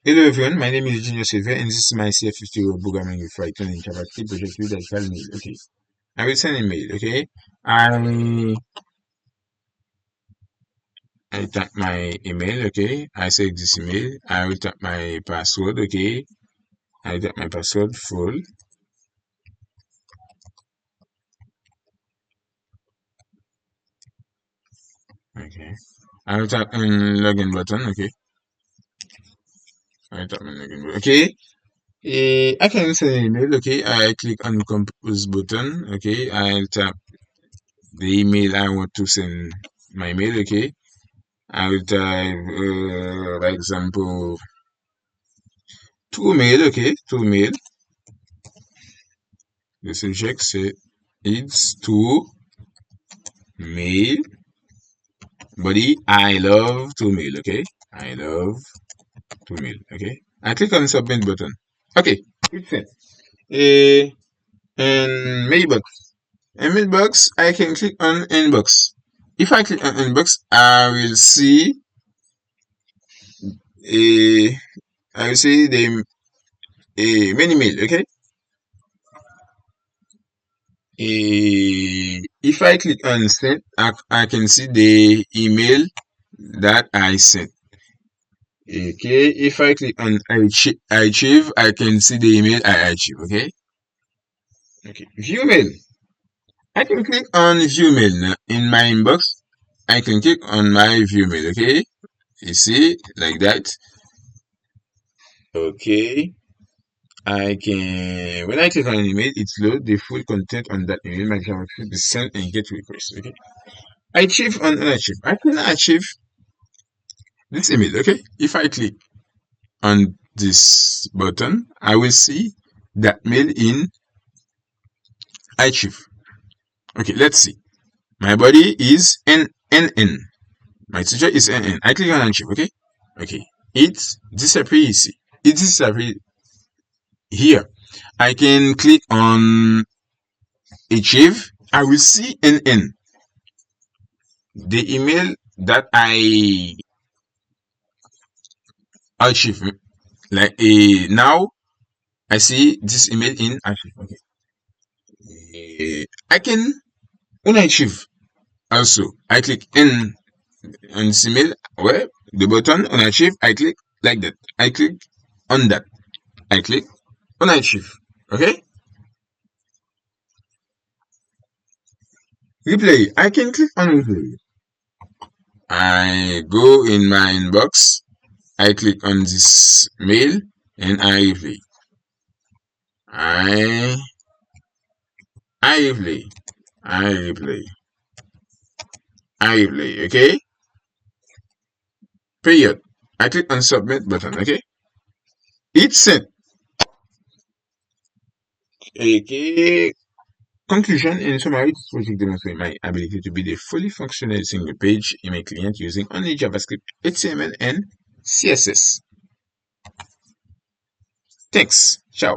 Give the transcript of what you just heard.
Hello everyone, my name is Junior Silver and this is my CS50 programming with Python and JavaScript project with that file mail. Okay, I will send a mail. Okay, I type my email. Okay, I select this email. I will type my password. Okay, I type my password full. Okay, I will type in login button. Okay, I will type in login button. Okay. I can send an email. Okay, I click on compose button. Okay, I'll tap the email I want to send my mail. Okay, I will type, for example, to mail. Okay, to mail. The subject say it's to mail. Body, I love to mail. Okay, I love to mail. Okay, I click on submit button. Okay, it's sent. And mailbox. In mailbox, I can click on inbox. If I click on inbox, I will see the many mail. Okay. If I click on send, I can see the email that I sent. Okay. If I click on archive, I can see the email I achieve. Okay. Okay. View mail. I can click on view mail now. In my inbox. I can click on my view mail. Okay. You see, like that. Okay. When I click on an email, it loads the full content on that email. My JavaScript is sent and get request. Okay. Achieve on unachieve. I can achieve this email. Okay. If I click on this button, I will see that mail in achieve. Okay. Let's see. My body is NN. My teacher is NN. I click on achieve. Okay. Okay. It disappears. It disappears here. I can click on achieve. I will see NN. The email that I achieve, like now I see this email in achieve. Okay. I can unachieve also. I click in on this email where the button unachieve. I click like that. I click on that. I click unachieve. Okay. Replay. I can click on replay. I go in my inbox. I click on this mail and I replay. I replay. Okay? Period. I click on submit button, okay? It's sent. Okay. Conclusion, in summary, this project demonstrates my ability to build a fully functional single page email client using only JavaScript, HTML, and CSS. Thanks. Ciao.